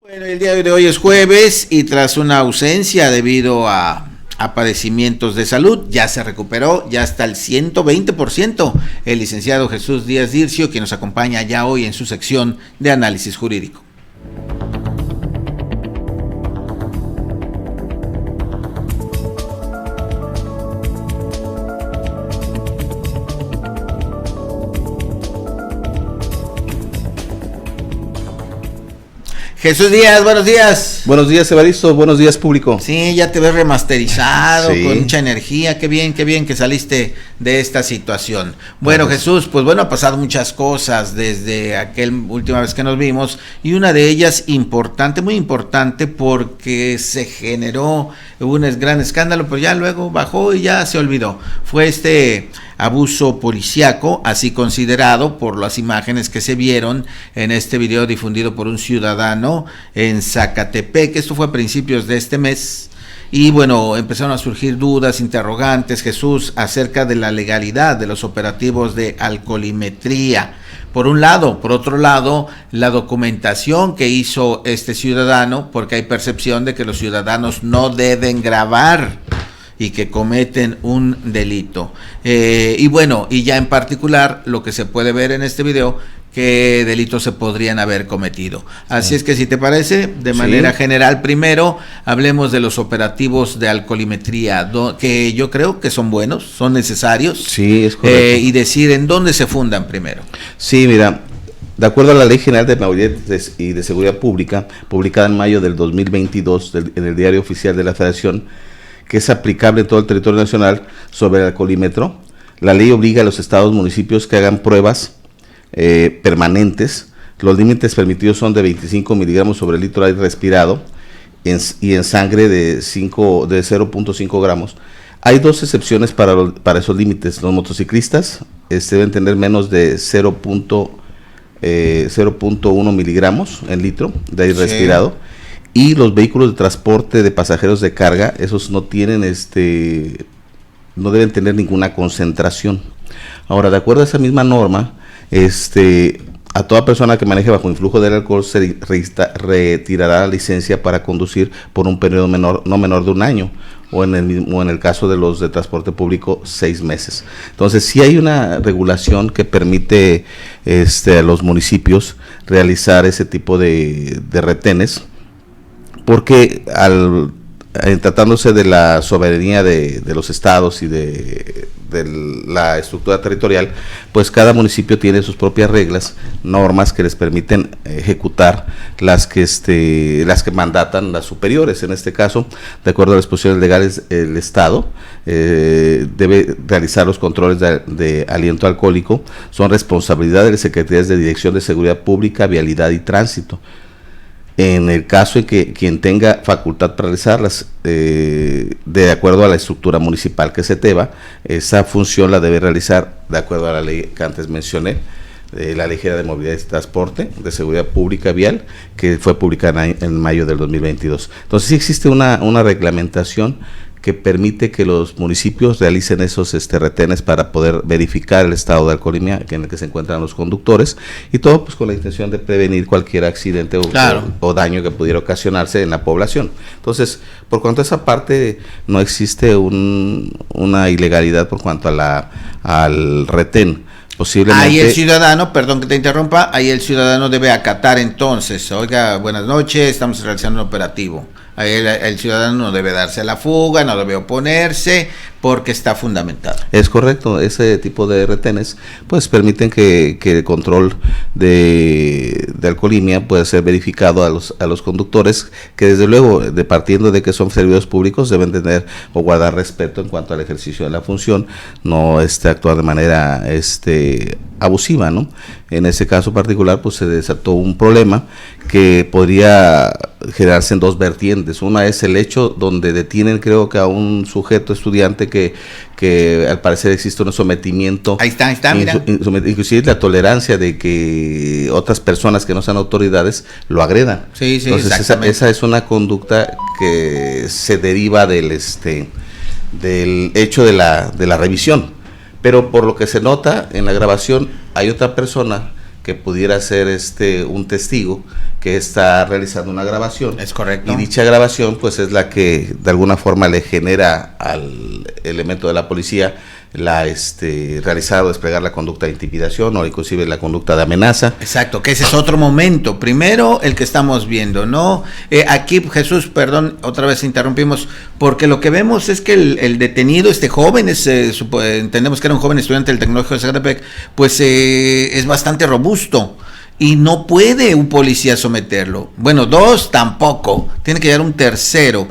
Bueno, el día de hoy es jueves y tras una ausencia debido a padecimientos de salud, ya se recuperó, ya está al 120%, el licenciado Jesús Díaz Dircio, que nos acompaña ya hoy en su sección de análisis jurídico. Jesús Díaz, buenos días. Buenos días, Evaristo, buenos días, público. Sí, ya te ves remasterizado, sí, con mucha energía, qué bien que saliste de esta situación. Bueno, Jesús, pues bueno, ha pasado muchas cosas desde aquella última vez que nos vimos, y una de ellas importante, muy importante, porque se generó un gran escándalo, pero ya luego bajó y ya se olvidó. Fue este abuso policiaco, así considerado por las imágenes que se vieron en este video difundido por un ciudadano en Zacatepec. Esto fue a principios de este mes. Y bueno, empezaron a surgir dudas, interrogantes, Jesús, acerca de la legalidad de los operativos de alcoholimetría. Por un lado, por otro lado, la documentación que hizo este ciudadano, porque hay percepción de que los ciudadanos no deben grabar y que cometen un delito. Y bueno, y ya en particular lo que se puede ver en este video, qué delitos se podrían haber cometido. Así es que si te parece, de manera general, primero hablemos de los operativos de alcoholimetría, que yo creo que son buenos, son necesarios. Sí, es correcto. Y decir en dónde se fundan primero. Sí, mira, de acuerdo a la Ley General de Movilidad y de Seguridad Pública, publicada en mayo del 2022 en el Diario Oficial de la Federación, que es aplicable en todo el territorio nacional sobre el alcoholímetro, la ley obliga a los estados, municipios que hagan pruebas permanentes. Los límites permitidos son de 25 miligramos sobre el litro de aire respirado y en sangre de 0.5 gramos. Hay dos excepciones para esos límites. Los motociclistas deben tener menos de 0.1 miligramos en litro de aire respirado. Y los vehículos de transporte de pasajeros de carga, esos no tienen no deben tener ninguna concentración. Ahora, de acuerdo a esa misma norma, a toda persona que maneje bajo influjo del alcohol se retirará la licencia para conducir por un periodo no menor de un año, o en el caso de los de transporte público, 6 meses. Entonces, sí hay una regulación que permite a los municipios realizar ese tipo de retenes, porque tratándose de la soberanía de los estados y de la estructura territorial, pues cada municipio tiene sus propias reglas, normas que les permiten ejecutar las que mandatan las superiores. En este caso, de acuerdo a las disposiciones legales, el estado debe realizar los controles de aliento alcohólico, son responsabilidad de las secretarías de Dirección de Seguridad Pública, Vialidad y Tránsito. En el caso en que quien tenga facultad para realizarlas, de acuerdo a la estructura municipal que se tenga, esa función la debe realizar de acuerdo a la ley que antes mencioné, la Ley General de Movilidad y Transporte, de Seguridad Pública Vial, que fue publicada en mayo del 2022. Entonces sí existe una reglamentación que permite que los municipios realicen esos retenes para poder verificar el estado de alcoholemia en el que se encuentran los conductores, y todo pues con la intención de prevenir cualquier accidente o daño que pudiera ocasionarse en la población. Entonces, por cuanto a esa parte, no existe una ilegalidad por cuanto al retén. Posiblemente. Ahí el ciudadano, perdón que te interrumpa, ahí el ciudadano debe acatar entonces, oiga, buenas noches, estamos realizando un operativo. Ahí el ciudadano no debe darse a la fuga, no debe oponerse, porque está fundamentado. Es correcto, ese tipo de retenes pues permiten que el control de alcoholemia pueda ser verificado a los conductores, que desde luego, partiendo de que son servidores públicos, deben tener o guardar respeto en cuanto al ejercicio de la función, no actuar de manera abusiva, ¿no? En ese caso particular pues se desató un problema que podría generarse en dos vertientes. Una es el hecho donde detienen, creo que a un sujeto estudiante que al parecer existe un sometimiento. Ahí está, mira. Inclusive la tolerancia de que otras personas que no sean autoridades lo agredan. Sí, entonces esa es una conducta que se deriva del hecho de la revisión. Pero por lo que se nota en la grabación, hay otra persona que pudiera ser un testigo que está realizando una grabación. Es correcto. Y dicha grabación pues es la que de alguna forma le genera al elemento de la policía realizar o desplegar la conducta de intimidación o inclusive la conducta de amenaza. Exacto, que ese es otro momento. Primero, el que estamos viendo, ¿no? Aquí, Jesús, perdón, otra vez interrumpimos, porque lo que vemos es que el detenido, este joven, entendemos que era un joven estudiante del Tecnológico de Zacatepec, pues es bastante robusto. Y no puede un policía someterlo. Bueno, dos tampoco. Tiene que llegar un tercero.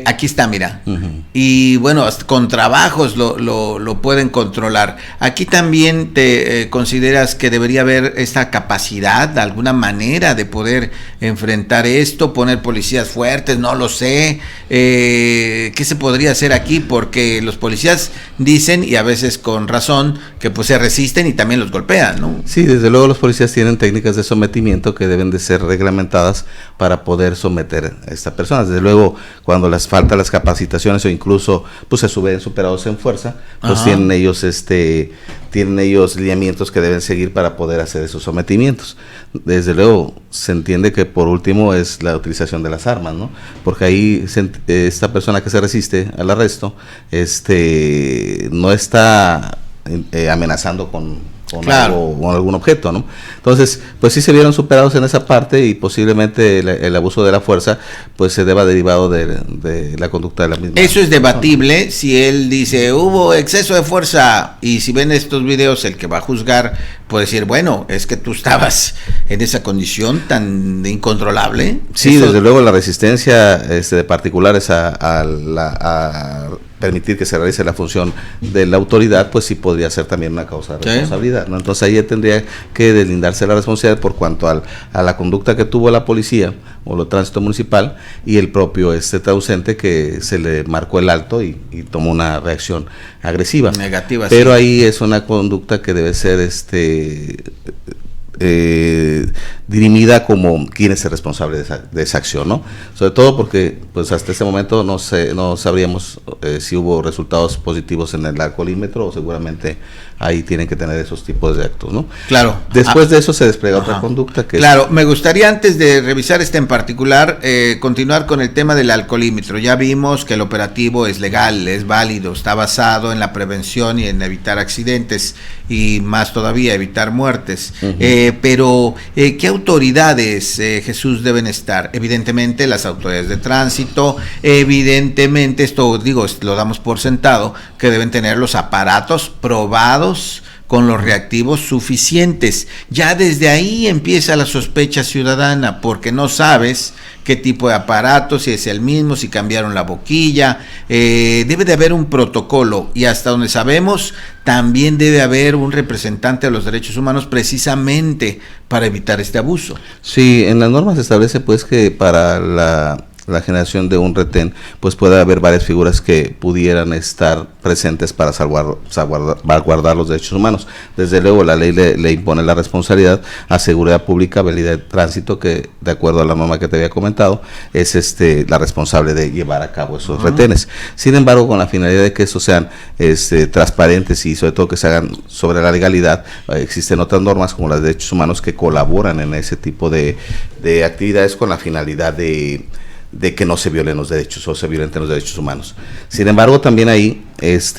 Aquí está, mira. Uh-huh. Y bueno, hasta con trabajos lo pueden controlar. Aquí también te consideras que debería haber esta capacidad, de alguna manera, de poder enfrentar esto, poner policías fuertes, no lo sé. ¿Qué se podría hacer aquí? Porque los policías dicen, y a veces con razón, que pues se resisten y también los golpean, ¿no? Sí, desde luego los policías tienen técnicas de sometimiento que deben de ser reglamentadas para poder someter a esta persona. Desde luego, cuando les faltan las capacitaciones o incluso pues se suben superados en fuerza, pues tienen ellos lineamientos que deben seguir para poder hacer esos sometimientos. Desde luego, se entiende que por último es la utilización de las armas, ¿no? Porque ahí esta persona que se resiste al arresto, no está amenazando con claro, algo, con algún objeto, ¿no? Entonces, pues sí se vieron superados en esa parte y posiblemente el abuso de la fuerza pues se deba derivado de la conducta de la misma. Eso es debatible, si él dice hubo exceso de fuerza, y si ven estos videos, el que va a juzgar puede decir, bueno, es que tú estabas en esa condición tan incontrolable. Sí, eso, desde luego la resistencia de particulares a permitir que se realice la función de la autoridad, pues sí podría ser también una causa de responsabilidad, ¿no? Entonces ahí tendría que deslindarse la responsabilidad por cuanto a la conducta que tuvo la policía o el tránsito municipal y el propio ausente que se le marcó el alto y tomó una reacción agresiva. Negativa. Pero sí, ahí es una conducta que debe ser dirimida como quién es el responsable de esa acción, ¿no? Sobre todo porque pues hasta ese momento no sabríamos si hubo resultados positivos en el alcoholímetro, o seguramente ahí tienen que tener esos tipos de actos, ¿no? Claro. Después de eso se despliega otra conducta que claro, me gustaría antes de revisar en particular, continuar con el tema del alcoholímetro. Ya vimos que el operativo es legal, es válido, está basado en la prevención y en evitar accidentes y más todavía evitar muertes. Uh-huh. Pero ¿qué autoridades, Jesús, deben estar? Evidentemente las autoridades de tránsito, evidentemente esto lo damos por sentado, que deben tener los aparatos probados con los reactivos suficientes. Ya desde ahí empieza la sospecha ciudadana, porque no sabes qué tipo de aparato, si es el mismo, si cambiaron la boquilla. Debe de haber un protocolo, y hasta donde sabemos también debe haber un representante de los derechos humanos precisamente para evitar este abuso. Sí, en las normas se establece pues que para la generación de un retén, pues puede haber varias figuras que pudieran estar presentes para salvaguardar los derechos humanos. Desde luego la ley le impone la responsabilidad a Seguridad Pública, Vialidad de Tránsito, que de acuerdo a la norma que te había comentado, es la responsable de llevar a cabo esos retenes. Sin embargo, con la finalidad de que estos sean transparentes y sobre todo que se hagan sobre la legalidad, existen otras normas como las de derechos humanos que colaboran en ese tipo de actividades con la finalidad de que no se violen los derechos o se violenten los derechos humanos. Sin embargo, también hay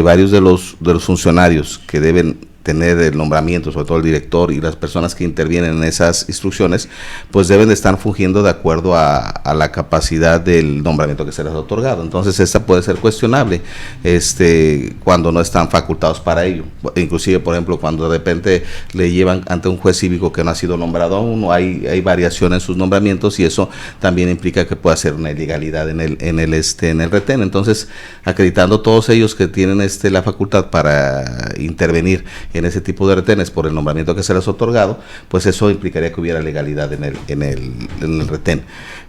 varios de los funcionarios que deben tener el nombramiento, sobre todo el director y las personas que intervienen en esas instrucciones, pues deben de estar fungiendo de acuerdo a la capacidad del nombramiento que se les ha otorgado. Entonces esta puede ser cuestionable cuando no están facultados para ello. Inclusive, por ejemplo, cuando de repente le llevan ante un juez cívico que no ha sido nombrado aún, o hay variación en sus nombramientos, y eso también implica que pueda ser una ilegalidad en el retén. Entonces, acreditando todos ellos que tienen la facultad para intervenir en ese tipo de retenes por el nombramiento que se les ha otorgado, pues eso implicaría que hubiera legalidad en el retén.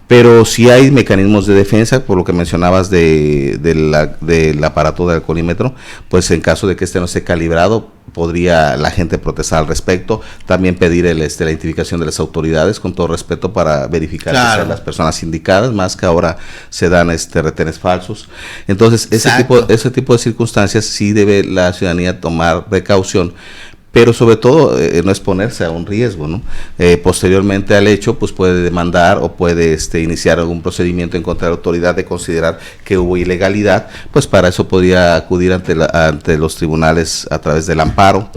Pero sí hay mecanismos de defensa, por lo que mencionabas del aparato de alcoholímetro, pues en caso de que no esté calibrado, podría la gente protestar al respecto, también pedir la identificación de las autoridades, con todo respeto, para verificar que sean las personas indicadas, más que ahora se dan retenes falsos. Entonces, ese tipo de circunstancias sí debe la ciudadanía tomar precaución, pero sobre todo no exponerse a un riesgo, ¿no? Posteriormente al hecho, pues puede demandar o puede iniciar algún procedimiento en contra de la autoridad de considerar que hubo ilegalidad, pues para eso podría acudir ante los tribunales a través del amparo,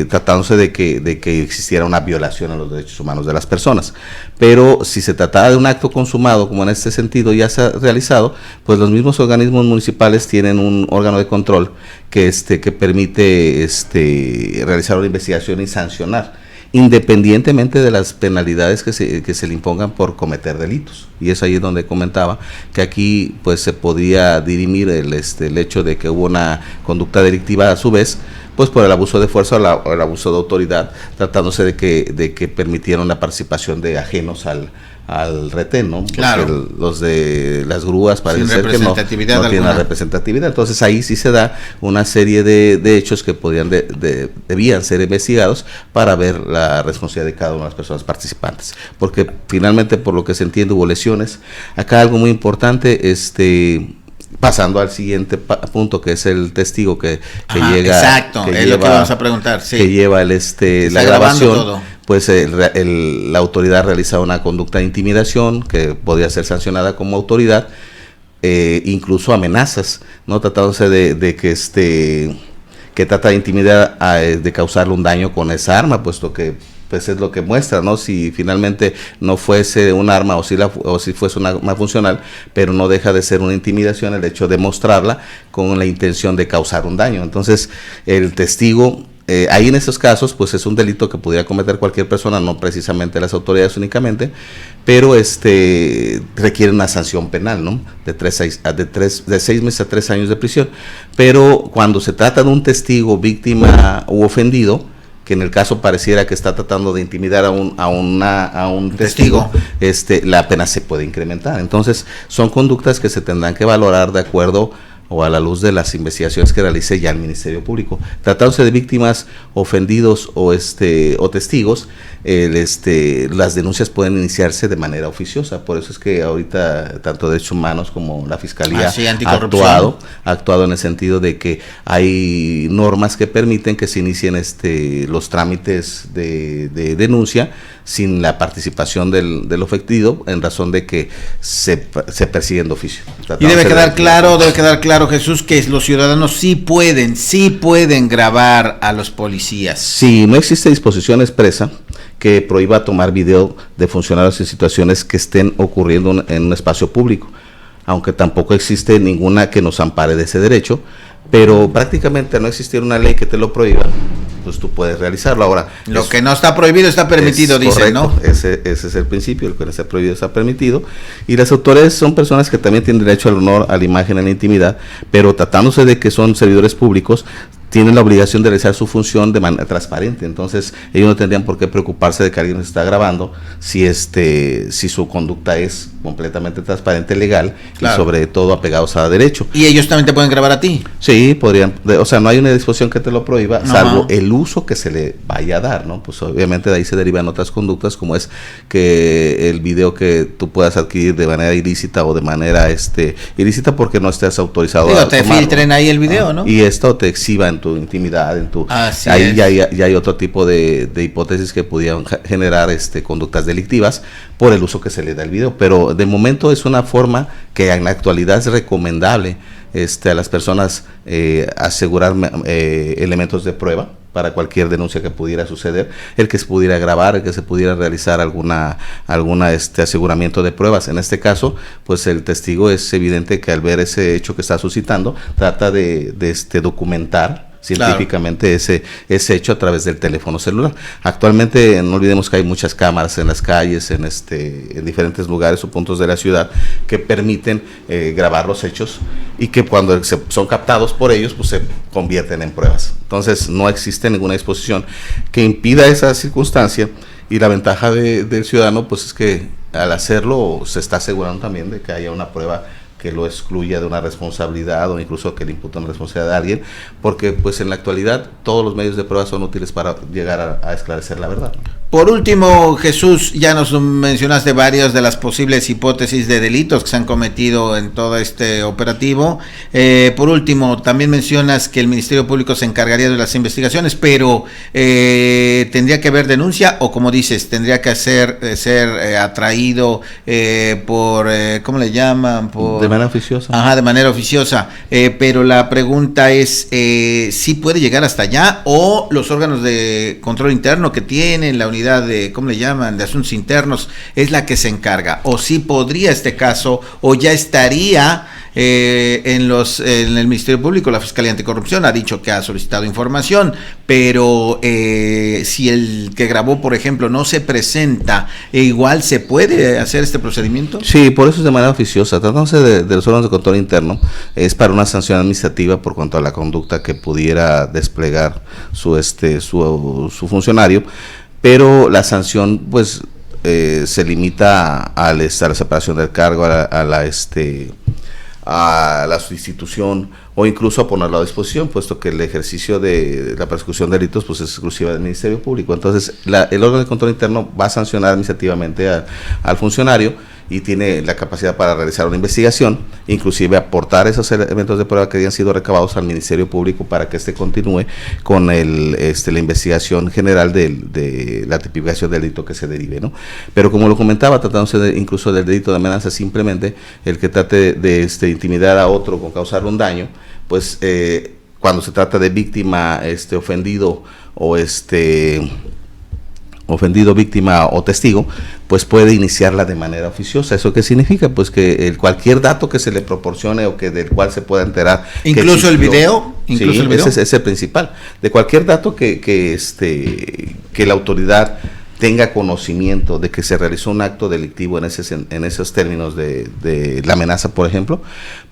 tratándose de que existiera una violación a los derechos humanos de las personas. Pero si se tratara de un acto consumado, como en este sentido ya se ha realizado, pues los mismos organismos municipales tienen un órgano de control que permite realizar una investigación y sancionar, independientemente de las penalidades que se le impongan por cometer delitos. Y es ahí donde comentaba que aquí pues se podía dirimir el hecho de que hubo una conducta delictiva a su vez, pues por el abuso de fuerza o el abuso de autoridad, tratándose de que permitieron la participación de ajenos al retén, ¿no? Claro. Porque los de las grúas parece ser que no tienen la representatividad. Entonces ahí sí se da una serie de hechos que debían ser investigados para ver la responsabilidad de cada una de las personas participantes. Porque finalmente, por lo que se entiende, hubo lesiones. Acá algo muy importante, pasando al siguiente punto, que es el testigo que llega. Exacto, es lo que vamos a preguntar, sí. Que lleva la grabación, pues la autoridad realiza una conducta de intimidación que podría ser sancionada como autoridad, incluso amenazas, ¿no? Tratándose de que trata de intimidar, de causarle un daño con esa arma, puesto que pues es lo que muestra, ¿no? Si finalmente no fuese un arma o si fuese una arma funcional, pero no deja de ser una intimidación el hecho de mostrarla con la intención de causar un daño. Entonces, el testigo, ahí en esos casos, pues es un delito que pudiera cometer cualquier persona, no precisamente las autoridades únicamente, pero requiere una sanción penal, ¿no? De 6 meses a 3 años de prisión. Pero cuando se trata de un testigo, víctima u ofendido, que en el caso pareciera que está tratando de intimidar a un testigo, la pena se puede incrementar. Entonces, son conductas que se tendrán que valorar de acuerdo o a la luz de las investigaciones que realice ya el Ministerio Público. Tratándose de víctimas, ofendidos o testigos, las denuncias pueden iniciarse de manera oficiosa. Por eso es que ahorita tanto Derechos Humanos como la Fiscalía ha actuado en el sentido de que hay normas que permiten que se inicien los trámites de denuncia sin la participación del ofendido, en razón de que se persiguen de oficio. Y debe quedar claro, Jesús, que los ciudadanos sí pueden grabar a los policías. Sí, no existe disposición expresa que prohíba tomar video de funcionarios en situaciones que estén ocurriendo en un espacio público, aunque tampoco existe ninguna que nos ampare de ese derecho, pero prácticamente no existir una ley que te lo prohíba, pues tú puedes realizarlo. Ahora, lo que no está prohibido está permitido, dicen, ¿no? Ese es el principio, lo que no está prohibido está permitido, y las autoridades son personas que también tienen derecho al honor, a la imagen, a la intimidad, pero tratándose de que son servidores públicos, tienen la obligación de realizar su función de manera transparente. Entonces ellos no tendrían por qué preocuparse de que alguien los está grabando si su conducta es completamente transparente, legal, claro, y sobre todo apegados a derecho. ¿Y ellos también te pueden grabar a ti? Sí, podrían, o sea, no hay una disposición que te lo prohíba, salvo el uso que se le vaya a dar, ¿no? Pues obviamente de ahí se derivan otras conductas, como es que el video que tú puedas adquirir de manera ilícita o de manera ilícita porque no estés autorizado a te tomarlo, filtren ahí el video, ¿no? Y esto te exhiba en tu intimidad, ahí ya hay otro tipo de hipótesis que pudieran generar conductas delictivas por el uso que se le da al video, pero de momento es una forma que en la actualidad es recomendable a las personas asegurar elementos de prueba para cualquier denuncia que pudiera suceder, el que se pudiera grabar, el que se pudiera realizar alguna aseguramiento de pruebas. En este caso, pues el testigo es evidente que al ver ese hecho que está suscitando, trata de documentar científicamente, claro, ese hecho a través del teléfono celular. Actualmente no olvidemos que hay muchas cámaras en las calles, en diferentes lugares o puntos de la ciudad que permiten grabar los hechos y que cuando son captados por ellos, pues se convierten en pruebas. Entonces no existe ninguna disposición que impida esa circunstancia, y la ventaja del ciudadano pues es que al hacerlo se está asegurando también de que haya una prueba que lo excluya de una responsabilidad o incluso que le imputa una responsabilidad a alguien, porque pues en la actualidad todos los medios de prueba son útiles para llegar a esclarecer la verdad. Por último, Jesús, ya nos mencionaste varias de las posibles hipótesis de delitos que se han cometido en todo este operativo. Por último, también mencionas que el Ministerio Público se encargaría de las investigaciones, pero ¿tendría que haber denuncia o, como dices, tendría que ser atraído por, ¿cómo le llaman? De manera oficiosa. Ajá, de manera oficiosa. Pero la pregunta es, ¿sí puede llegar hasta allá o los órganos de control interno que tienen la unidad de, ¿cómo le llaman?, de asuntos internos, es la que se encarga? O sí podría este caso, o ya estaría en el Ministerio Público. La Fiscalía Anticorrupción ha dicho que ha solicitado información, pero si el que grabó, por ejemplo, no se presenta, igual se puede hacer este procedimiento. Sí, por eso es de manera oficiosa. Tratándose de los órganos de control interno, es para una sanción administrativa por cuanto a la conducta que pudiera desplegar su funcionario, pero la sanción pues se limita a la separación del cargo, a la sustitución o incluso a ponerlo a disposición, puesto que el ejercicio de la persecución de delitos pues es exclusiva del Ministerio Público. Entonces el órgano de control interno va a sancionar administrativamente al funcionario y tiene la capacidad para realizar una investigación, inclusive aportar esos elementos de prueba que hayan sido recabados al Ministerio Público para que continúe con la investigación general de la tipificación del delito que se derive, ¿no? Pero como lo comentaba, tratándose incluso del delito de amenaza, simplemente el que trate de intimidar a otro con causar un daño, pues cuando se trata de víctima, ofendido o ofendido, víctima o testigo, pues puede iniciarla de manera oficiosa. ¿Eso qué significa? Pues que cualquier dato que se le proporcione o que del cual se pueda enterar. Incluso el video. Incluso sí, el video. Ese es el principal. De cualquier dato que la autoridad tenga conocimiento de que se realizó un acto delictivo en esos términos de la amenaza, por ejemplo,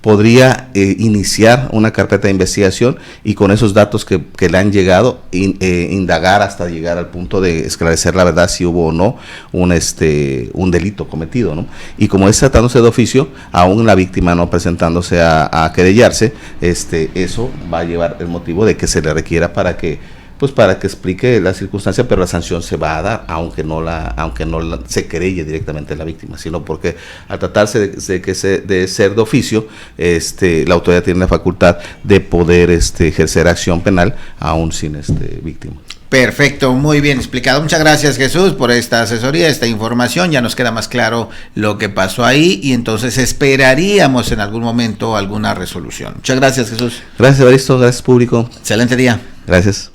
podría iniciar una carpeta de investigación y con esos datos que le han llegado, indagar hasta llegar al punto de esclarecer la verdad si hubo o no un delito cometido, ¿no? Y como es tratándose de oficio, aún la víctima no presentándose a querellarse, eso va a llevar el motivo de que se le requiera para que explique la circunstancia, pero la sanción se va a dar, aunque no se querelle directamente la víctima, sino porque al tratarse de ser de oficio, la autoridad tiene la facultad de poder ejercer acción penal aún sin víctima. Perfecto, muy bien explicado. Muchas gracias, Jesús, por esta asesoría, esta información. Ya nos queda más claro lo que pasó ahí y entonces esperaríamos en algún momento alguna resolución. Muchas gracias, Jesús. Gracias, Evaristo. Gracias, público. Excelente día. Gracias.